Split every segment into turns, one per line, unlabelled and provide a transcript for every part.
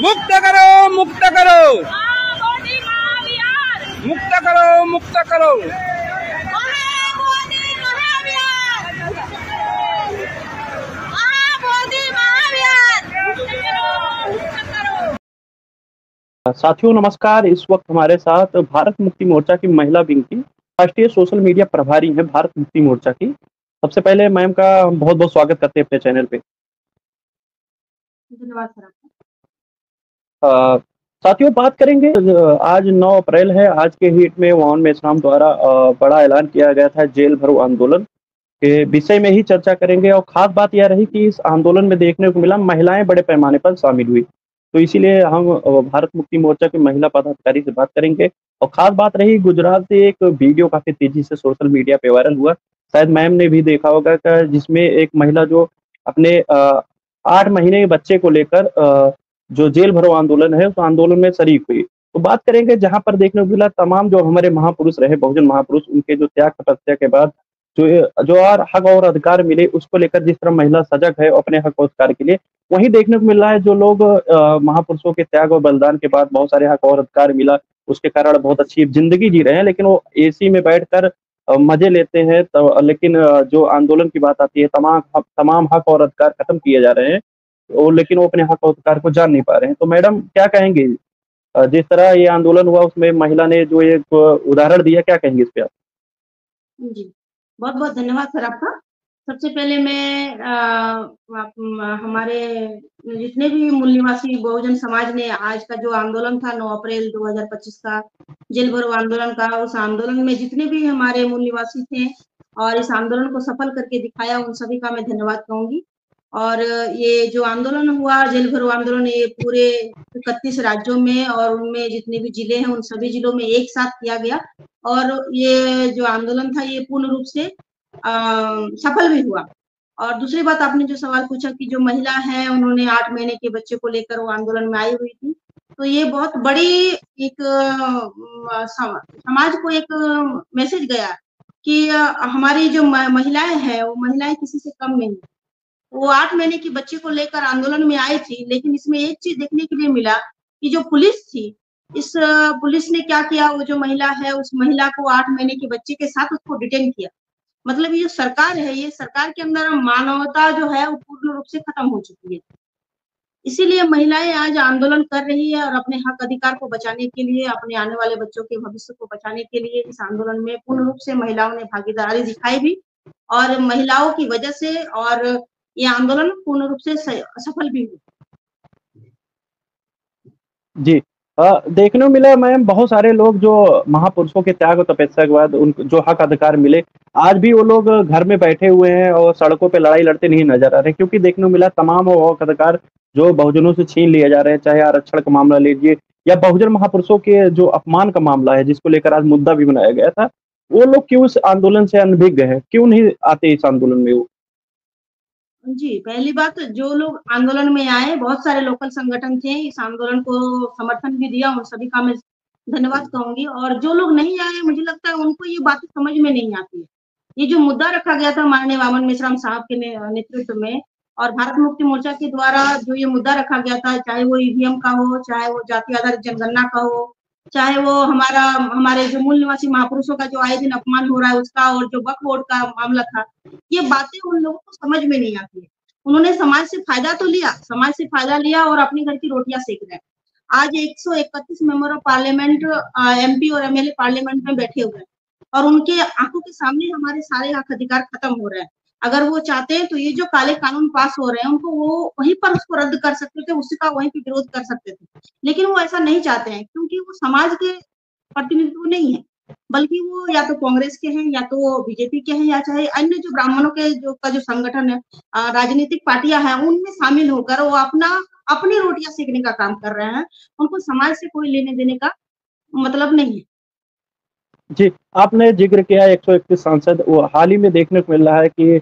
मुक्त करो, मुक्त करो,
मोदी महाविहार,
मुक्त करो, मुक्त करो।
मोदी महाविहार, मोदी महाविहार, मुक्त करो।
साथियों नमस्कार। इस वक्त हमारे साथ भारत मुक्ति मोर्चा की महिला विंग की राष्ट्रीय सोशल मीडिया प्रभारी हैं भारत मुक्ति मोर्चा की। सबसे पहले मैम का हम बहुत बहुत स्वागत करते हैं अपने चैनल पे।
धन्यवाद सर।
साथियों बात करेंगे, आज 9 अप्रैल है। आज के हिट में वाहन मेश्राम द्वारा बड़ा ऐलान किया गया था जेल भरो आंदोलन के विषय में ही चर्चा करेंगे। और खास बात यह रही कि इस आंदोलन में देखने को मिला महिलाएं बड़े पैमाने पर शामिल हुई, तो इसीलिए हम भारत मुक्ति मोर्चा की महिला पदाधिकारी से बात करेंगे। और खास बात रही, गुजरात से एक वीडियो काफी तेजी से सोशल मीडिया पे वायरल हुआ, शायद मैम ने भी देखा होगा, जिसमें एक महिला जो अपने 8 महीने के बच्चे को लेकर जो जेल भरो आंदोलन है उस आंदोलन में शरीक हुई। तो बात करेंगे जहां पर देखने को मिला तमाम जो हमारे महापुरुष रहे, बहुजन महापुरुष, उनके जो त्याग तपस्या के बाद जो और हक और अधिकार मिले उसको लेकर जिस तरह महिला सजग है अपने हक और अधिकार के लिए, वही देखने को मिल रहा है जो लोग महापुरुषों के त्याग और बलिदान के बाद बहुत सारे हक और अधिकार मिला, उसके कारण बहुत अच्छी जिंदगी जी रहे हैं, लेकिन वो एसी में बैठकर मजे लेते हैं। तो लेकिन जो आंदोलन की बात आती है, तमाम हक और अधिकार खत्म किए जा रहे हैं, लेकिन वो अपने हक और अधिकार को जान नहीं पा रहे हैं। तो मैडम क्या कहेंगे, जिस तरह ये आंदोलन हुआ उसमें महिला ने जो एक उदाहरण दिया, क्या कहेंगे इस पे आप?
जी, बहुत बहुत धन्यवाद सर आपका। सबसे पहले मैं हमारे जितने भी मूल निवासी बहुजन समाज ने आज का जो आंदोलन था 9 अप्रैल 2025 का जेल भरो आंदोलन का, उस आंदोलन में जितने भी हमारे मूल निवासी थे और इस आंदोलन को सफल करके दिखाया, उन सभी का मैं धन्यवाद कहूंगी। और ये जो आंदोलन हुआ जेल भरो आंदोलन, ये पूरे 31 राज्यों में और उनमें जितने भी जिले हैं उन सभी जिलों में एक साथ किया गया। और ये जो आंदोलन था ये पूर्ण रूप से सफल भी हुआ। और दूसरी बात, आपने जो सवाल पूछा कि जो महिला है उन्होंने 8 महीने के बच्चे को लेकर वो आंदोलन में आई हुई थी, तो ये बहुत बड़ी एक समाज को एक मैसेज गया कि हमारी जो महिलाएं हैं वो महिलाएं किसी से कम नहीं। वो 8 महीने की बच्चे को लेकर आंदोलन में आई थी, लेकिन इसमें एक चीज देखने के लिए मिला कि जो पुलिस थी, इस पुलिस ने क्या किया, वो जो महिला है उस महिला को 8 महीने के बच्चे के साथ उसको डिटेन किया। मतलब ये जो सरकार है, ये सरकार के अंदर मानवता जो है वो पूर्ण रूप से खत्म हो चुकी है। इसीलिए महिलाएं आज आंदोलन कर रही है और अपने हक अधिकार को बचाने के लिए, अपने आने वाले बच्चों के भविष्य को बचाने के लिए इस आंदोलन में पूर्ण रूप से महिलाओं ने भागीदारी दिखाई भी, और महिलाओं की वजह से और ये आंदोलन पूर्ण रूप से सफल भी हुआ।
जी, देखने को मिला मैम, बहुत सारे लोग जो महापुरुषों के त्याग और तपस्या के बाद उनको जो हक अधिकार मिले, आज भी वो लोग घर में बैठे हुए हैं और सड़कों पे लड़ाई लड़ते नहीं नजर आ रहे, क्योंकि देखने को मिला तमाम वो हक अधिकार जो बहुजनों से छीन लिए जा रहे हैं, चाहे आरक्षण का मामला लीजिए या बहुजन महापुरुषों के जो अपमान का मामला है जिसको लेकर आज मुद्दा भी बनाया गया था, वो लोग क्यों इस आंदोलन से अनभिज्ञ है, क्यों नहीं आते इस आंदोलन में वो?
जी, पहली बात, जो लोग आंदोलन में आए, बहुत सारे लोकल संगठन थे, इस आंदोलन को समर्थन भी दिया, उन सभी का मैं धन्यवाद कहूंगी। और जो लोग नहीं आए, मुझे लगता है उनको ये बातें समझ में नहीं आती है। ये जो मुद्दा रखा गया था माननीय वामन मेश्राम साहब के नेतृत्व में और भारत मुक्ति मोर्चा के द्वारा जो ये मुद्दा रखा गया था, चाहे वो ईवीएम का हो, चाहे वो जाति आधारित जनगणना का हो, चाहे वो हमारे जो मूल निवासी महापुरुषों का जो आए दिन अपमान हो रहा है उसका, और जो वक्फ बोर्ड का मामला था, ये बातें उन लोगों को समझ में नहीं आती है। उन्होंने समाज से फायदा तो लिया, समाज से फायदा लिया और अपने घर की रोटियां सेक रहे हैं। आज 131 मेंबर ऑफ पार्लियामेंट, एमपी और एमएलए पार्लियामेंट में बैठे हुए हैं और उनके आंखों के सामने हमारे सारे हक अधिकार खत्म हो रहे हैं। अगर वो चाहते हैं तो ये जो काले कानून पास हो रहे हैं उनको वो वहीं पर उसको रद्द कर सकते थे, उसका वहीं पे विरोध कर सकते थे, लेकिन वो ऐसा नहीं चाहते हैं, क्योंकि वो समाज के प्रतिनिधित्व नहीं है, बल्कि वो या तो कांग्रेस के हैं या तो बीजेपी के हैं या चाहे अन्य जो ब्राह्मणों के जो संगठन है, राजनीतिक पार्टियां हैं, उनमें शामिल होकर वो अपनी रोटियां सेकने का काम कर रहे हैं। उनको समाज से कोई लेने देने का मतलब नहीं है।
जी, आपने जिक्र किया 131 सांसद, वो हाल ही में देखने को मिल रहा है कि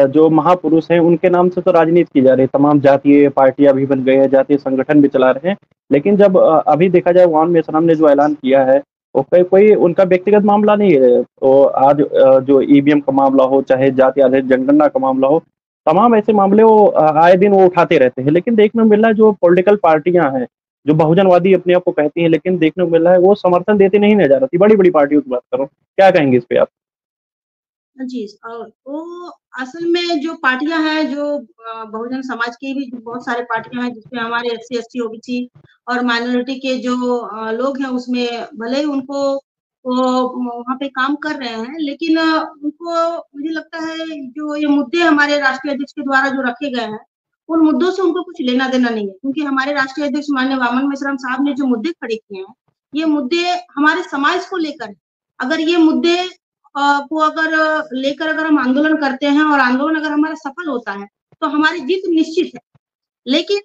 जो महापुरुष हैं उनके नाम से तो राजनीति की जा रही है, तमाम जातीय पार्टियां भी बन गए हैं, जातीय संगठन भी चला रहे हैं, लेकिन जब अभी देखा जाए वाहन मेश्राम ने जो ऐलान किया है वो कोई उनका व्यक्तिगत मामला नहीं है। तो आज जो ईवीएम का मामला हो, चाहे जाति आधारित जनगणना का मामला हो, तमाम ऐसे मामले वो आए दिन वो उठाते रहते हैं, लेकिन देखने को मिल रहा है जो पॉलिटिकल पार्टियां हैं जो बहुजनवादी अपने आप को कहती हैं, लेकिन देखने को मिल रहा है वो समर्थन देते नहीं नजर आती। बड़ी-बड़ी पार्टियों की बात कर रहा हूँ। क्या कहेंगे इस पे आप?
जी, वो असल में जो पार्टियां हैं जो बहुजन समाज की भी बहुत सारी पार्टियां हैं जिसमें हमारे एससी, एसटी, ओबीसी और माइनॉरिटी के जो लोग हैं उसमें भले ही उनको वो वहाँ पे काम कर रहे हैं, लेकिन उनको मुझे लगता है जो ये मुद्दे हमारे राष्ट्रीय अध्यक्ष के द्वारा जो रखे गए हैं, उन मुद्दों से उनको कुछ लेना देना नहीं है, क्योंकि हमारे राष्ट्रीय अध्यक्ष माननीय वामन मेश्राम साहब ने जो मुद्दे खड़े किए हैं, ये मुद्दे हमारे समाज को लेकर है। अगर ये मुद्दे को अगर लेकर अगर हम आंदोलन करते हैं और आंदोलन अगर हमारा सफल होता है, तो हमारी जीत निश्चित है। लेकिन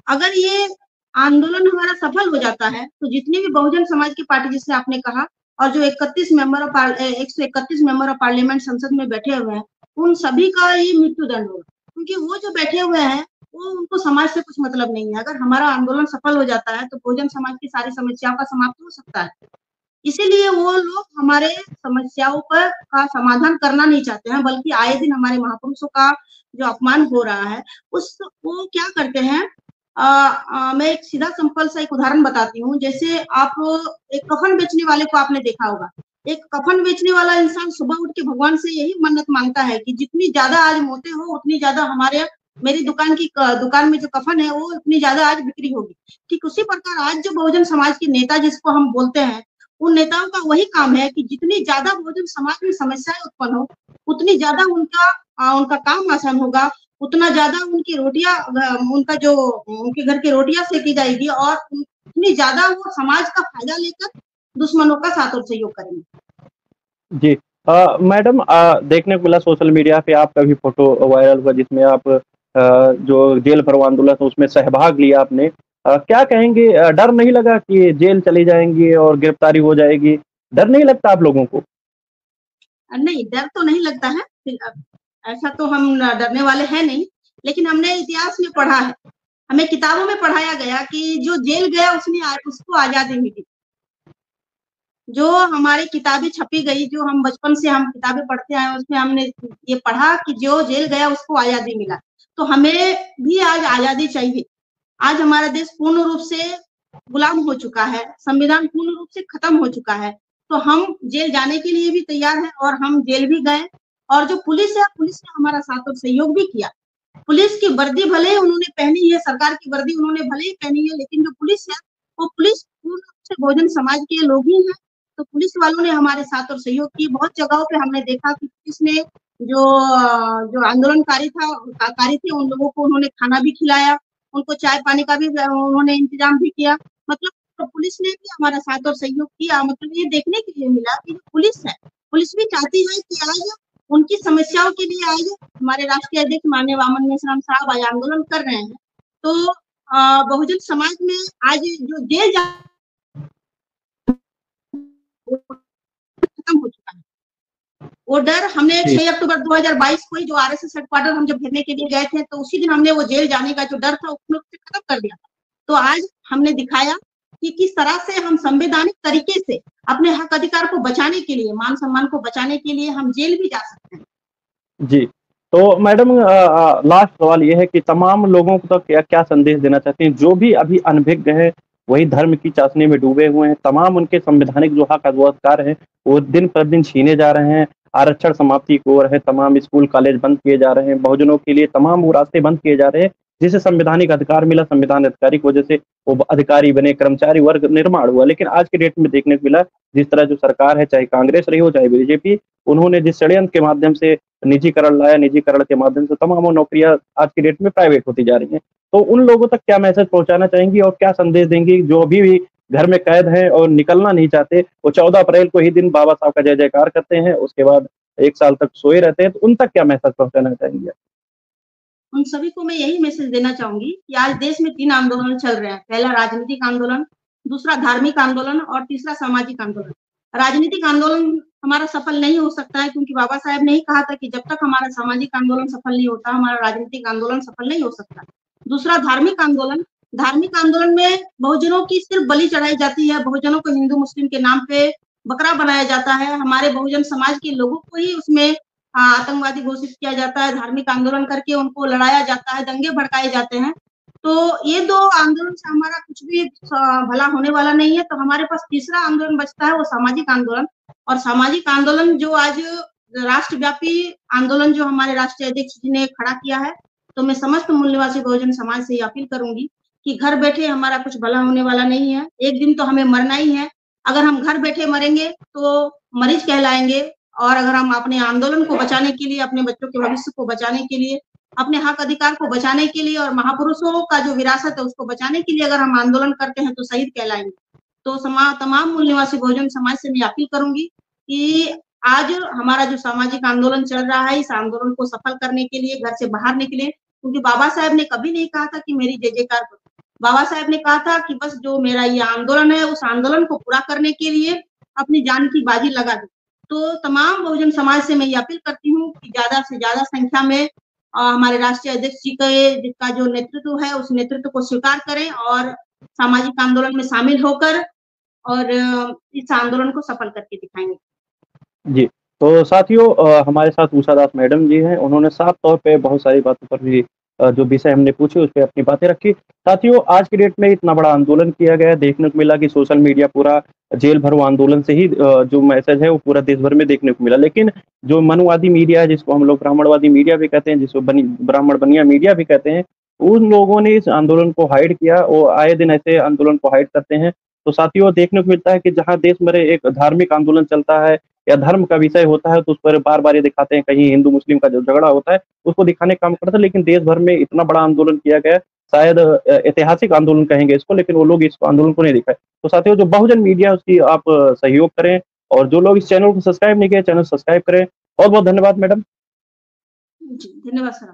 अगर ये आंदोलन हमारा सफल हो जाता है, तो जितनी भी बहुजन समाज की पार्टी जिससे आपने कहा और जो 131 मेंबर ऑफ पार्लियामेंट संसद में बैठे हुए हैं, उन सभी का ये मृत्युदंड होगा, क्योंकि वो जो बैठे हुए हैं वो उनको समाज से कुछ मतलब नहीं है। अगर हमारा आंदोलन सफल हो जाता है तो बहुजन समाज की सारी समस्याओं का समाप्त हो सकता है। इसीलिए वो लोग हमारे समस्याओं पर का समाधान करना नहीं चाहते हैं, बल्कि आए दिन हमारे महापुरुषों का जो अपमान हो रहा है उस वो क्या करते हैं। मैं एक सीधा सिंपल सा एक उदाहरण बताती हूँ। जैसे आप एक कफन बेचने वाले को आपने देखा होगा। एक कफन बेचने वाला इंसान सुबह उठ के भगवान से यही मन्नत मांगता है कि जितनी ज्यादा आज मोटे हो उतनी ज्यादा मेरी दुकान में जो कफन है वो उतनी ज्यादा आज बिक्री होगी। ठीक उसी प्रकार आज जो बहुजन समाज के नेता जिसको हम बोलते हैं, उन नेताओं का वही काम है कि जितनी ज्यादा बहुजन समाज में समस्याएं उत्पन्न हो उतनी ज्यादा उनका काम आसान होगा, उतना ज्यादा उनकी रोटियां उनका जो उनके घर की रोटियां सेकी जाएगी और उतनी ज्यादा वो समाज का फायदा लेकर दुश्मनों का साथ और सहयोग करेंगे।
जी। मैडम, देखने को मिला सोशल मीडिया पे आपका भी फोटो वायरल हुआ जिसमें आप जो जेल भरो आंदोलन था उसमें सहभाग लिया आपने। क्या कहेंगे, डर नहीं लगा कि जेल चली जाएंगी और गिरफ्तारी हो जाएगी? डर नहीं लगता आप लोगों को?
नहीं, डर तो नहीं लगता है। ऐसा तो हम डरने वाले हैं नहीं, लेकिन हमने इतिहास में पढ़ा है, हमें किताबों में पढ़ाया गया कि जो जेल गया उसको आजादी मिली। जो हमारी किताबें छपी गई, जो हम बचपन से हम किताबें पढ़ते आए उसमें हमने ये पढ़ा कि जो जेल गया उसको आजादी मिला। तो हमें भी आज आजादी चाहिए। आज हमारा देश पूर्ण रूप से गुलाम हो चुका है, संविधान पूर्ण रूप से खत्म हो चुका है, तो हम जेल जाने के लिए भी तैयार हैं और हम जेल भी गए। और जो पुलिस है, पुलिस ने हमारा साथ और सहयोग भी किया। पुलिस की वर्दी भले ही उन्होंने पहनी है, सरकार की वर्दी उन्होंने भले ही पहनी है, लेकिन जो पुलिस है वो पुलिस पूर्ण रूप से बहुजन समाज के लोग ही हैं। तो पुलिस वालों ने हमारे साथ और सहयोग किया। बहुत जगहों पे हमने देखा कि पुलिस ने जो आंदोलनकारी थे उन लोगों को उन्होंने खाना भी खिलाया, उनको चाय पानी का भी उन्होंने इंतजाम भी किया। मतलब तो पुलिस ने भी हमारा साथ और सहयोग किया। मतलब ये देखने के लिए मिला कि जो पुलिस है, पुलिस भी चाहती है कि आज उनकी समस्याओं के लिए आज हमारे राष्ट्रीय अध्यक्ष माननीय वामन मेश्राम साहब आज आंदोलन कर रहे हैं। तो बहुजन समाज में आज जो जेल खत्म हो चुका है। वो डर हमने 6 अक्टूबर 2022 को ही जो आरएसएस हेडक्वार्टर हम जब घेरने के लिए गए थे, तो उसी दिन हमने वो जेल जाने का जो डर था उसको खत्म कर दिया था। तो आज हमने दिखाया कि किस तरह से हम संवैधानिक तरीके से अपने हक अधिकार को बचाने के लिए, मान सम्मान को बचाने के लिए हम जेल भी जा सकते हैं।
जी। तो मैडम, लास्ट सवाल ये है कि तमाम लोगों को तो क्या संदेश देना चाहते हैं जो भी अभी अनभिज्ञ हैं, वही धर्म की चाशनी में डूबे हुए हैं, तमाम उनके संवैधानिक जो हक अधिकार हैं वो दिन प्रतिदिन छीने जा रहे हैं, आरक्षण समाप्ति की ओर है, तमाम स्कूल कॉलेज बंद किए जा रहे हैं, बहुजनों के लिए तमाम वो रास्ते बंद किए जा रहे हैं जिसे संवैधानिक अधिकार मिला, संविधान अधिकारी की वजह से वो अधिकारी बने, कर्मचारी वर्ग निर्माण हुआ। लेकिन आज के डेट में देखने को मिला जिस तरह जो सरकार है, चाहे कांग्रेस रही हो चाहे बीजेपी, उन्होंने जिस षड्यंत्र के माध्यम से निजीकरण लाया, निजीकरण के माध्यम से तमाम वो नौकरियां आज की डेट में प्राइवेट होती जा रही हैं। तो उन लोगों तक क्या मैसेज पहुंचाना चाहेंगी और क्या संदेश देंगी जो अभी भी घर में कैद हैं और निकलना नहीं चाहते? वो 14 अप्रैल को ही दिन बाबा साहब का जय जयकार करते हैं, उसके बाद 1 साल तक सोए रहते हैं, तो उन तक क्या मैसेज पहुंचाना चाहेंगे?
उन सभी को मैं यही मैसेज देना चाहूंगी कि आज देश में 3 आंदोलन चल रहे हैं। पहला राजनीतिक आंदोलन, दूसरा धार्मिक आंदोलन और तीसरा सामाजिक आंदोलन। राजनीतिक आंदोलन हमारा सफल नहीं हो सकता है, क्योंकि बाबा साहब ने ही कहा था कि जब तक हमारा सामाजिक आंदोलन सफल नहीं होता, हमारा राजनीतिक आंदोलन सफल नहीं हो सकता। दूसरा धार्मिक आंदोलन, धार्मिक आंदोलन में बहुजनों की सिर्फ बलि चढ़ाई जाती है, बहुजनों को हिंदू मुस्लिम के नाम पे बकरा बनाया जाता है, हमारे बहुजन समाज के लोगों को ही उसमें आतंकवादी घोषित किया जाता है, धार्मिक आंदोलन करके उनको लड़ाया जाता है, दंगे भड़काए जाते हैं। तो ये दो आंदोलन से हमारा कुछ भी भला होने वाला नहीं है। तो हमारे पास तीसरा आंदोलन बचता है, वो सामाजिक आंदोलन। और सामाजिक आंदोलन जो आज राष्ट्रव्यापी आंदोलन जो हमारे राष्ट्रीय अध्यक्ष जी ने खड़ा किया है, तो मैं समस्त मूल निवासी बहुजन समाज से ये अपील करूंगी कि घर बैठे हमारा कुछ भला होने वाला नहीं है। एक दिन तो हमें मरना ही है। अगर हम घर बैठे मरेंगे तो मरीज कहलाएंगे, और अगर हम अपने आंदोलन को बचाने के लिए, अपने बच्चों के भविष्य को बचाने के लिए, अपने हक अधिकार को बचाने के लिए और महापुरुषों का जो विरासत है उसको बचाने के लिए अगर हम आंदोलन करते हैं तो शहीद कहलाएंगे। तो तमाम मूल निवासी बहुजन समाज से मैं अपील करूंगी कि आज हमारा जो सामाजिक आंदोलन चल रहा है, इस आंदोलन को सफल करने के लिए, घर से बाहर निकले, क्योंकि बाबा साहब ने कभी नहीं कहा था कि मेरी जय जयकार करो। बाबा साहब ने कहा था कि बस जो मेरा ये आंदोलन है, उस आंदोलन को पूरा करने के लिए अपनी जान की बाजी लगा दो। तो तमाम बहुजन समाज से मैं ये अपील करती हूँ कि ज्यादा से ज्यादा संख्या में हमारे राष्ट्रीय अध्यक्ष जी का जो नेतृत्व है, उस नेतृत्व को स्वीकार करें और सामाजिक आंदोलन में शामिल होकर और इस आंदोलन को सफल करके दिखाएंगे।
जी, तो साथियों हमारे साथ उषा दास मैडम जी हैं। उन्होंने साफ तौर पे बहुत सारी बातों पर भी जो विषय हमने पूछे उस पे अपनी बातें रखी। साथियों आज की डेट में इतना बड़ा आंदोलन किया गया है, देखने को मिला कि सोशल मीडिया पूरा जेल भरो आंदोलन से ही जो मैसेज है वो पूरा देश भर में देखने को मिला। लेकिन जो मनुवादी मीडिया है, जिसको हम लोग ब्राह्मणवादी मीडिया भी कहते हैं, जिसको ब्राह्मण बनिया मीडिया भी कहते हैं, उन लोगों ने इस आंदोलन को हाइड किया। वो आए दिन ऐसे आंदोलन को हाइड करते हैं। तो साथियों देखने को मिलता है कि जहाँ देश में एक धार्मिक आंदोलन चलता है या धर्म का विषय होता है तो उस पर बार-बार ये दिखाते हैं, कहीं हिंदू-मुस्लिम का जो झगड़ा होता है उसको दिखाने का काम करते हैं। लेकिन देश भर में इतना बड़ा आंदोलन किया गया, शायद ऐतिहासिक आंदोलन कहेंगे इसको, लेकिन वो लोग इस आंदोलन को नहीं दिखाए। तो साथियों जो बहुजन मीडिया है उसकी आप सहयोग करें, और जो लोग इस चैनल को सब्सक्राइब नहीं किए, चैनल सब्सक्राइब करें। बहुत-बहुत धन्यवाद मैडम।
जी, धन्यवाद सर।